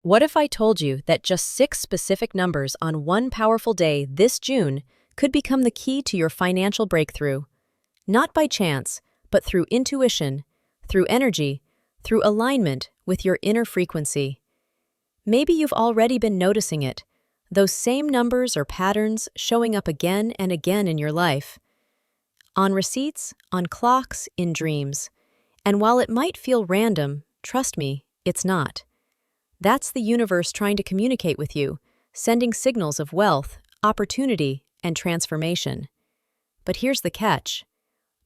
What if I told you that just 6 specific numbers on one powerful day this June could become the key to your financial breakthrough? Not by chance, but through intuition, through energy, through alignment with your inner frequency. Maybe you've already been noticing it, those same numbers or patterns showing up again and again in your life. On receipts, on clocks, in dreams. And while it might feel random, trust me, it's not. That's the universe trying to communicate with you, sending signals of wealth, opportunity, and transformation. But here's the catch.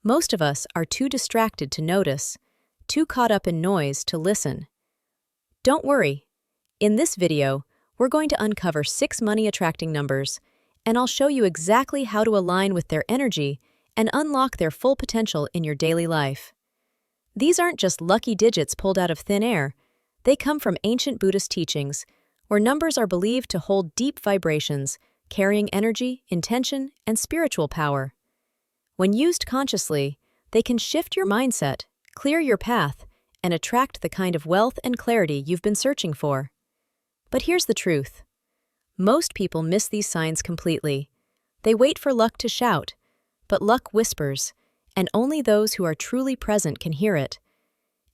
Most of us are too distracted to notice, too caught up in noise to listen. Don't worry. In this video, we're going to uncover 6 money-attracting numbers, and I'll show you exactly how to align with their energy and unlock their full potential in your daily life. These aren't just lucky digits pulled out of thin air. They come from ancient Buddhist teachings, where numbers are believed to hold deep vibrations, carrying energy, intention, and spiritual power. When used consciously, they can shift your mindset, clear your path, and attract the kind of wealth and clarity you've been searching for. But here's the truth. Most people miss these signs completely. They wait for luck to shout, but luck whispers, and only those who are truly present can hear it.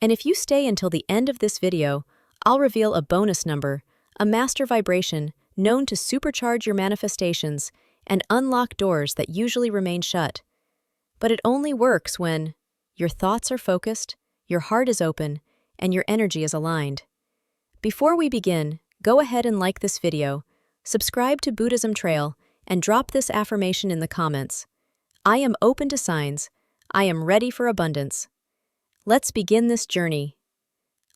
And if you stay until the end of this video, I'll reveal a bonus number, a master vibration known to supercharge your manifestations and unlock doors that usually remain shut. But it only works when your thoughts are focused, your heart is open, and your energy is aligned. Before we begin, go ahead and like this video, subscribe to Buddhism Trail, and drop this affirmation in the comments. I am open to signs. I am ready for abundance. Let's begin this journey.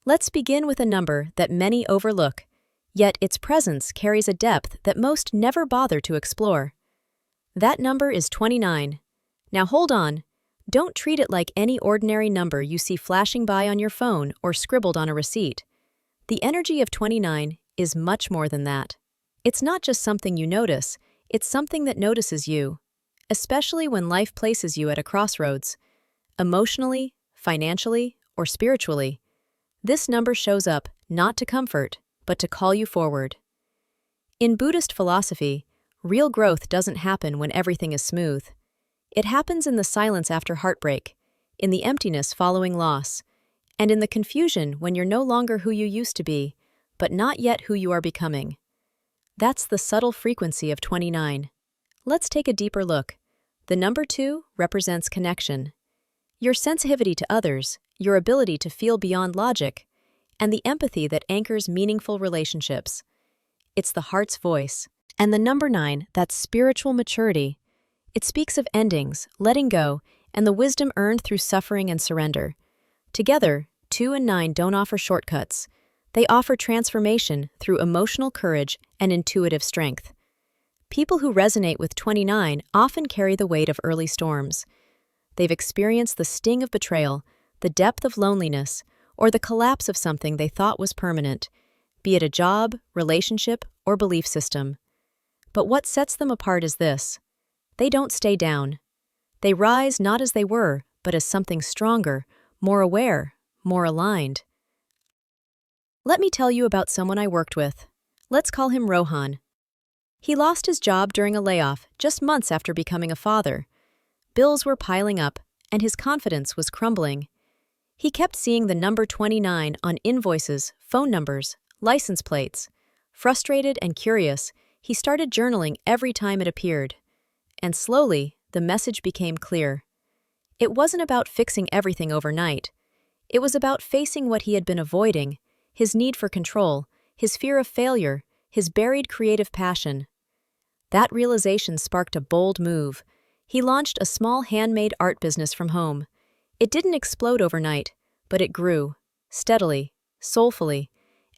Let's begin with a number that many overlook, yet its presence carries a depth that most never bother to explore. That number is 29. Now hold on. Don't treat it like any ordinary number you see flashing by on your phone or scribbled on a receipt. The energy of 29 is much more than that. It's not just something you notice, it's something that notices you, especially when life places you at a crossroads. Emotionally, financially, or spiritually, this number shows up not to comfort, but to call you forward. In Buddhist philosophy, real growth doesn't happen when everything is smooth. It happens in the silence after heartbreak, in the emptiness following loss, and in the confusion when you're no longer who you used to be, but not yet who you are becoming. That's the subtle frequency of 29. Let's take a deeper look. The number 2 represents connection. Your sensitivity to others, your ability to feel beyond logic, and the empathy that anchors meaningful relationships. It's the heart's voice. And the number 9, that's spiritual maturity. It speaks of endings, letting go, and the wisdom earned through suffering and surrender. Together, 2 and 9 don't offer shortcuts. They offer transformation through emotional courage and intuitive strength. People who resonate with 29 often carry the weight of early storms. They've experienced the sting of betrayal, the depth of loneliness, or the collapse of something they thought was permanent, be it a job, relationship, or belief system. But what sets them apart is this. They don't stay down. They rise not as they were, but as something stronger, more aware, more aligned. Let me tell you about someone I worked with. Let's call him Rohan. He lost his job during a layoff just months after becoming a father. Bills were piling up, and his confidence was crumbling. He kept seeing the number 29 on invoices, phone numbers, license plates. Frustrated and curious, he started journaling every time it appeared. And slowly, the message became clear. It wasn't about fixing everything overnight. It was about facing what he had been avoiding, his need for control, his fear of failure, his buried creative passion. That realization sparked a bold move. He launched a small handmade art business from home. It didn't explode overnight, but it grew, steadily, soulfully,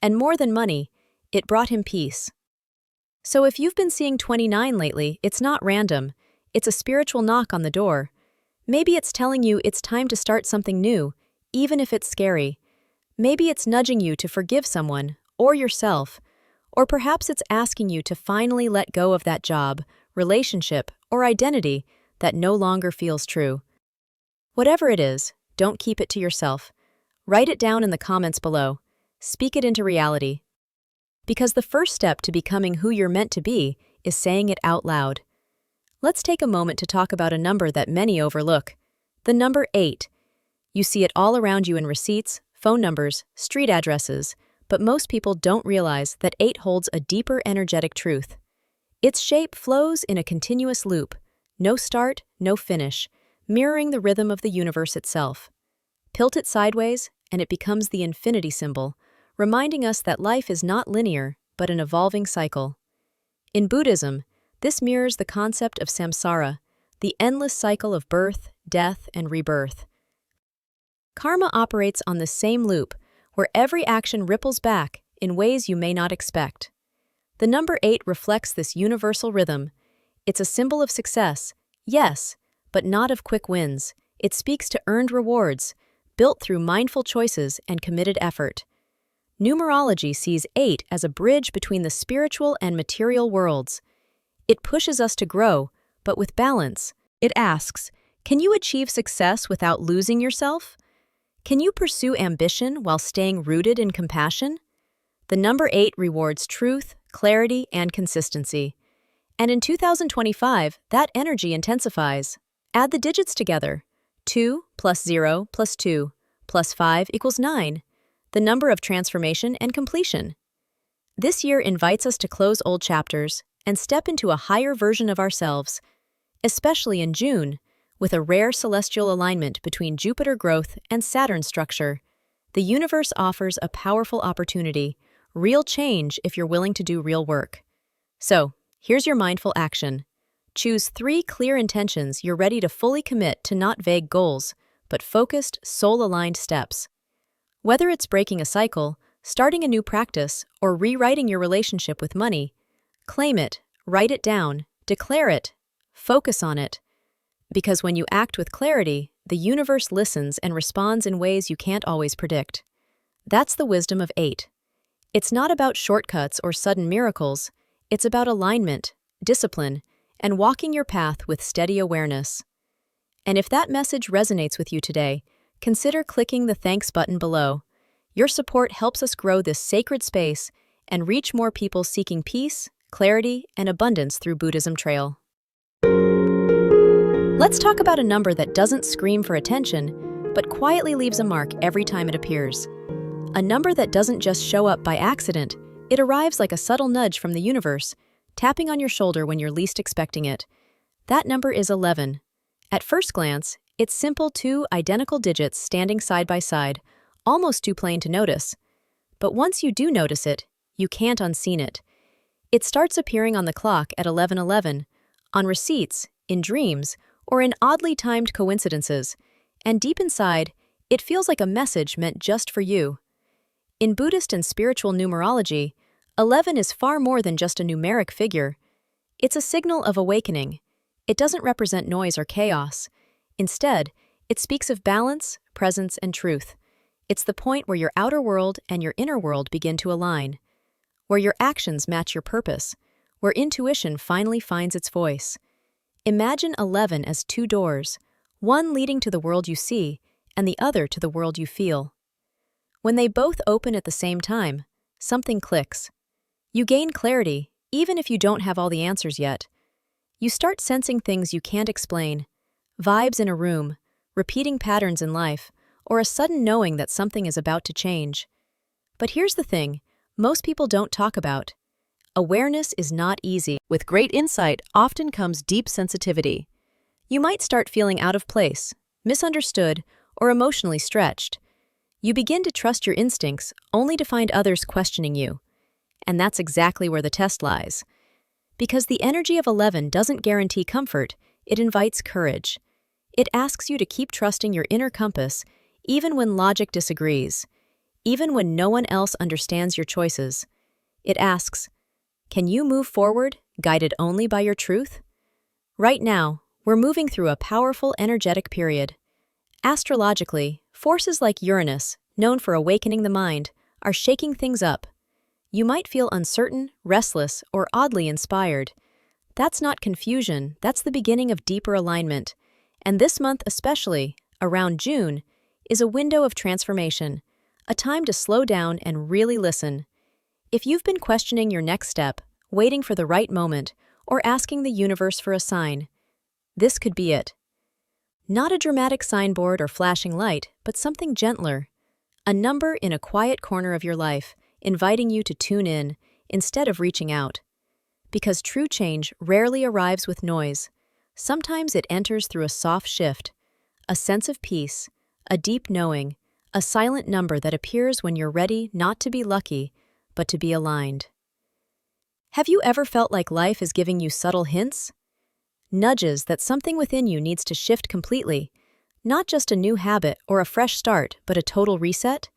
and more than money, it brought him peace. So if you've been seeing 29 lately, it's not random. It's a spiritual knock on the door. Maybe it's telling you it's time to start something new, even if it's scary. Maybe it's nudging you to forgive someone, or yourself, or perhaps it's asking you to finally let go of that job, relationship, or identity that no longer feels true. Whatever it is, don't keep it to yourself. Write it down in the comments below. Speak it into reality. Because the first step to becoming who you're meant to be is saying it out loud. Let's take a moment to talk about a number that many overlook: the number 8. You see it all around you in receipts, phone numbers, street addresses, but most people don't realize that 8 holds a deeper energetic truth. Its shape flows in a continuous loop, no start, no finish, mirroring the rhythm of the universe itself. Tilt it sideways, and it becomes the infinity symbol, reminding us that life is not linear, but an evolving cycle. In Buddhism, this mirrors the concept of samsara, the endless cycle of birth, death, and rebirth. Karma operates on the same loop, where every action ripples back in ways you may not expect. The number 8 reflects this universal rhythm. It's a symbol of success, yes, but not of quick wins. It speaks to earned rewards, built through mindful choices and committed effort. Numerology sees 8 as a bridge between the spiritual and material worlds. It pushes us to grow, but with balance. It asks, can you achieve success without losing yourself? Can you pursue ambition while staying rooted in compassion? The number 8 rewards truth, clarity, and consistency. And in 2025, that energy intensifies. Add the digits together. 2 plus 0 plus 2 plus 5 equals 9, the number of transformation and completion. This year invites us to close old chapters and step into a higher version of ourselves, especially in June, with a rare celestial alignment between Jupiter growth and Saturn structure. The universe offers a powerful opportunity, real change if you're willing to do real work. So, here's your mindful action. Choose 3 clear intentions you're ready to fully commit to, not vague goals, but focused, soul-aligned steps. Whether it's breaking a cycle, starting a new practice, or rewriting your relationship with money, claim it, write it down, declare it, focus on it. Because when you act with clarity, the universe listens and responds in ways you can't always predict. That's the wisdom of 8. It's not about shortcuts or sudden miracles. It's about alignment, discipline, and walking your path with steady awareness. And if that message resonates with you today, consider clicking the thanks button below. Your support helps us grow this sacred space and reach more people seeking peace, clarity, and abundance through Buddhism Trail. Let's talk about a number that doesn't scream for attention, but quietly leaves a mark every time it appears. A number that doesn't just show up by accident, it arrives like a subtle nudge from the universe, tapping on your shoulder when you're least expecting it. That number is 11. At first glance, it's simple 2 identical digits standing side by side, almost too plain to notice. But once you do notice it, you can't unseen it. It starts appearing on the clock at 11:11, on receipts, in dreams, or in oddly timed coincidences, and deep inside, it feels like a message meant just for you. In Buddhist and spiritual numerology, 11 is far more than just a numeric figure. It's a signal of awakening. It doesn't represent noise or chaos. Instead, it speaks of balance, presence, and truth. It's the point where your outer world and your inner world begin to align, where your actions match your purpose, where intuition finally finds its voice. Imagine 11 as 2 doors, one leading to the world you see and the other to the world you feel. When they both open at the same time, something clicks. You gain clarity, even if you don't have all the answers yet. You start sensing things you can't explain, vibes in a room, repeating patterns in life, or a sudden knowing that something is about to change. But here's the thing, most people don't talk about. Awareness is not easy. With great insight often comes deep sensitivity. You might start feeling out of place, misunderstood, or emotionally stretched. You begin to trust your instincts only to find others questioning you. And that's exactly where the test lies. Because the energy of 11 doesn't guarantee comfort, it invites courage. It asks you to keep trusting your inner compass, even when logic disagrees, even when no one else understands your choices. It asks, can you move forward, guided only by your truth? Right now, we're moving through a powerful energetic period. Astrologically, forces like Uranus, known for awakening the mind, are shaking things up. You might feel uncertain, restless, or oddly inspired. That's not confusion, that's the beginning of deeper alignment. And this month especially, around June, is a window of transformation, a time to slow down and really listen. If you've been questioning your next step, waiting for the right moment, or asking the universe for a sign, this could be it. Not a dramatic signboard or flashing light, but something gentler. A number in a quiet corner of your life, inviting you to tune in instead of reaching out. Because true change rarely arrives with noise. Sometimes it enters through a soft shift, a sense of peace, a deep knowing, a silent number that appears when you're ready not to be lucky, but to be aligned. Have you ever felt like life is giving you subtle hints? Nudges that something within you needs to shift completely, not just a new habit or a fresh start, but a total reset?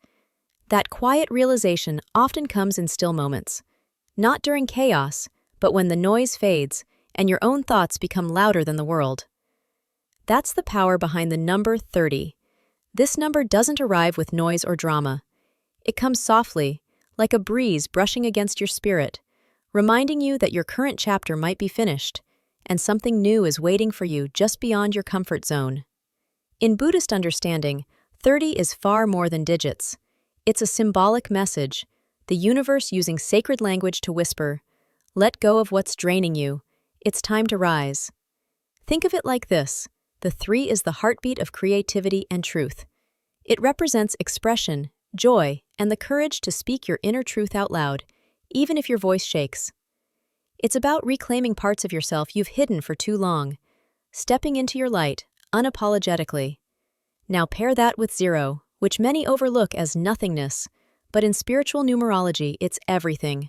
That quiet realization often comes in still moments, not during chaos, but when the noise fades and your own thoughts become louder than the world. That's the power behind the number 30. This number doesn't arrive with noise or drama. It comes softly, like a breeze brushing against your spirit, reminding you that your current chapter might be finished, and something new is waiting for you just beyond your comfort zone. In Buddhist understanding, 30 is far more than digits. It's a symbolic message, the universe using sacred language to whisper, "Let go of what's draining you. It's time to rise." Think of it like this: the 3 is the heartbeat of creativity and truth. It represents expression, joy, and the courage to speak your inner truth out loud, even if your voice shakes. It's about reclaiming parts of yourself you've hidden for too long, stepping into your light, unapologetically. Now pair that with 0, which many overlook as nothingness, but in spiritual numerology it's everything.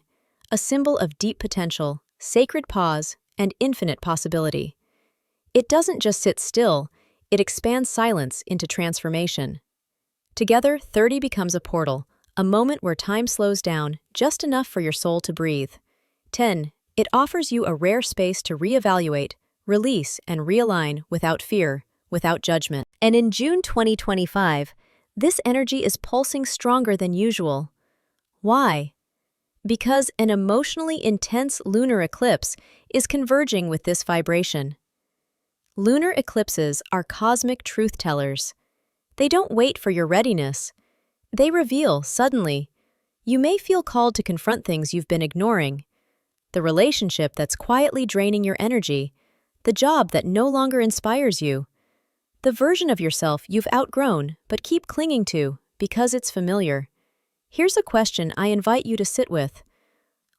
A symbol of deep potential, sacred pause, and infinite possibility. It doesn't just sit still, it expands silence into transformation. Together, 30 becomes a portal, a moment where time slows down just enough for your soul to breathe. 10. It offers you a rare space to reevaluate, release, and realign without fear, without judgment. And in June 2025, this energy is pulsing stronger than usual. Why? Because an emotionally intense lunar eclipse is converging with this vibration. Lunar eclipses are cosmic truth-tellers. They don't wait for your readiness. They reveal suddenly. You may feel called to confront things you've been ignoring. The relationship that's quietly draining your energy, the job that no longer inspires you, the version of yourself you've outgrown but keep clinging to because it's familiar. Here's a question I invite you to sit with.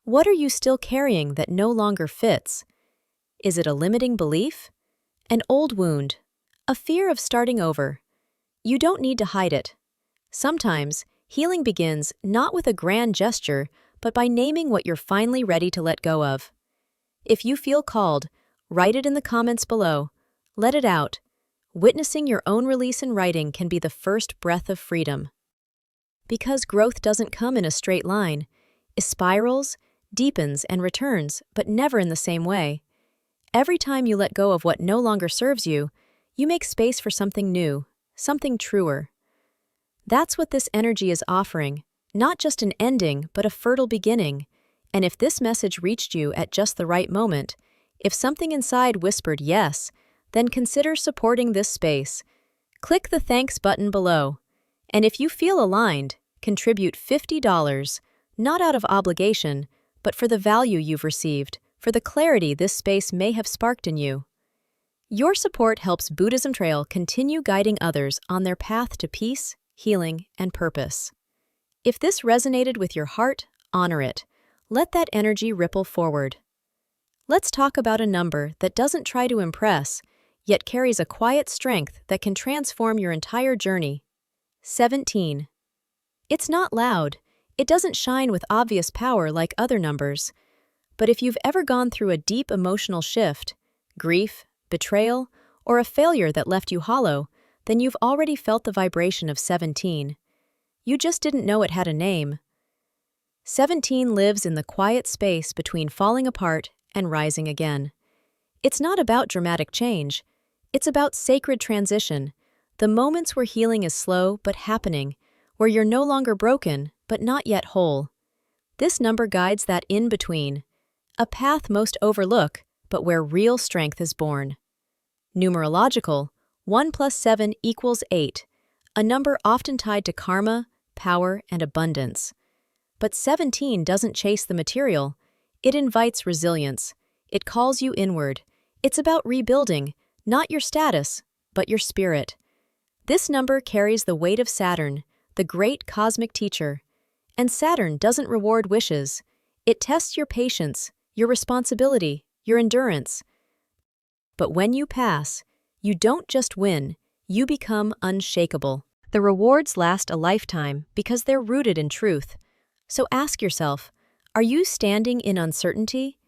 What are you still carrying that no longer fits? Is it a limiting belief? An old wound? A fear of starting over? You don't need to hide it. Sometimes, healing begins not with a grand gesture, but by naming what you're finally ready to let go of. If you feel called, write it in the comments below. Let it out. Witnessing your own release in writing can be the first breath of freedom. Because growth doesn't come in a straight line. It spirals, deepens, and returns, but never in the same way. Every time you let go of what no longer serves you, you make space for something new, something truer. That's what this energy is offering, not just an ending, but a fertile beginning. And if this message reached you at just the right moment, if something inside whispered yes, then consider supporting this space. Click the thanks button below. And if you feel aligned, contribute $50, not out of obligation, but for the value you've received, for the clarity this space may have sparked in you. Your support helps Buddhism Trail continue guiding others on their path to peace, healing, and purpose. If this resonated with your heart, honor it. Let that energy ripple forward. Let's talk about a number that doesn't try to impress, yet carries a quiet strength that can transform your entire journey. 17. It's not loud. It doesn't shine with obvious power like other numbers. But if you've ever gone through a deep emotional shift, grief, betrayal, or a failure that left you hollow, then you've already felt the vibration of 17. You just didn't know it had a name. 17 lives in the quiet space between falling apart and rising again. It's not about dramatic change. It's about sacred transition, the moments where healing is slow but happening, where you're no longer broken but not yet whole. This number guides that in-between, a path most overlook, but where real strength is born. Numerological, 1 + 7 = 8, a number often tied to karma, power, and abundance. But 17 doesn't chase the material. It invites resilience. It calls you inward. It's about rebuilding, not your status, but your spirit. This number carries the weight of Saturn, the great cosmic teacher. And Saturn doesn't reward wishes. It tests your patience, your responsibility, your endurance. But when you pass, you don't just win, you become unshakable. The rewards last a lifetime because they're rooted in truth. So ask yourself, are you standing in uncertainty?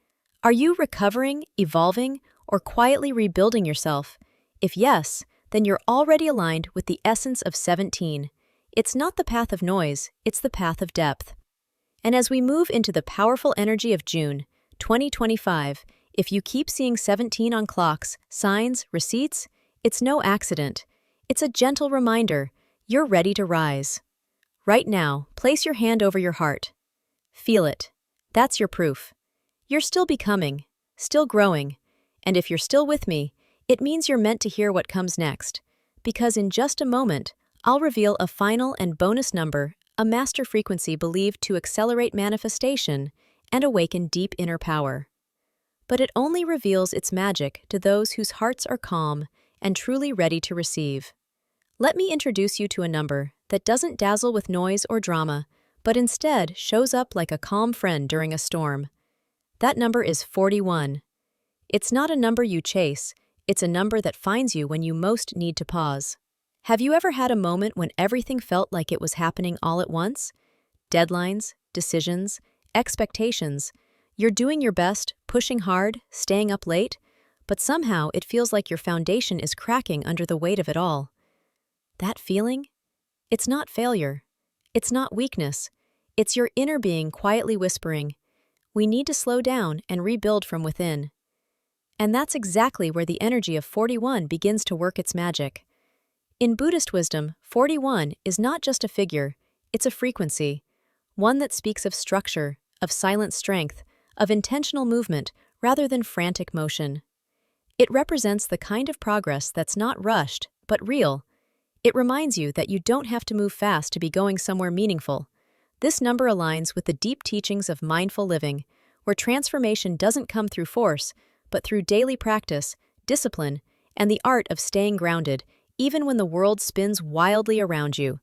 Are you recovering, evolving, or quietly rebuilding yourself? If yes, then you're already aligned with the essence of 17. It's not the path of noise, it's the path of depth. And as we move into the powerful energy of June 2025, if you keep seeing 17 on clocks, signs, receipts, it's no accident. It's a gentle reminder you're ready to rise. Right now, place your hand over your heart. Feel it. That's your proof. You're still becoming, still growing, and if you're still with me, it means you're meant to hear what comes next, because in just a moment, I'll reveal a final and bonus number, a master frequency believed to accelerate manifestation and awaken deep inner power. But it only reveals its magic to those whose hearts are calm and truly ready to receive. Let me introduce you to a number that doesn't dazzle with noise or drama, but instead shows up like a calm friend during a storm. That number is 41. It's not a number you chase, it's a number that finds you when you most need to pause. Have you ever had a moment when everything felt like it was happening all at once? Deadlines, decisions, expectations. You're doing your best, pushing hard, staying up late, but somehow it feels like your foundation is cracking under the weight of it all. That feeling? It's not failure. It's not weakness. It's your inner being quietly whispering, "We need to slow down and rebuild from within." And that's exactly where the energy of 41 begins to work its magic. In Buddhist wisdom, 41 is not just a figure, it's a frequency, one that speaks of structure, of silent strength, of intentional movement rather than frantic motion. It represents the kind of progress that's not rushed, but real. It reminds you that you don't have to move fast to be going somewhere meaningful. This number aligns with the deep teachings of mindful living, where transformation doesn't come through force, but through daily practice, discipline, and the art of staying grounded, even when the world spins wildly around you.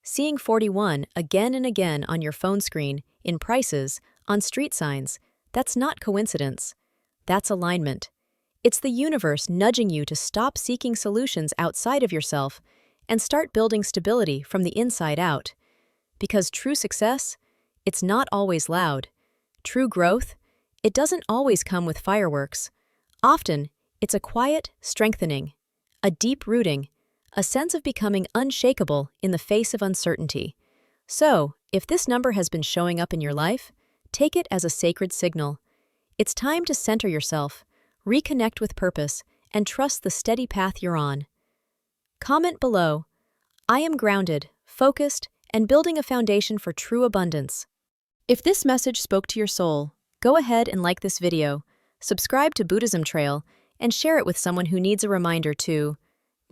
Seeing 41 again and again on your phone screen, in prices, on street signs, that's not coincidence. That's alignment. It's the universe nudging you to stop seeking solutions outside of yourself and start building stability from the inside out. Because true success, it's not always loud. True growth, it doesn't always come with fireworks. Often, it's a quiet strengthening, a deep rooting, a sense of becoming unshakable in the face of uncertainty. So, if this number has been showing up in your life, take it as a sacred signal. It's time to center yourself, reconnect with purpose, and trust the steady path you're on. Comment below, "I am grounded, focused, and building a foundation for true abundance." If this message spoke to your soul, go ahead and like this video, subscribe to Buddhism Trail, and share it with someone who needs a reminder to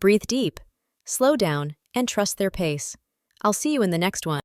breathe deep, slow down, and trust their pace. I'll see you in the next one.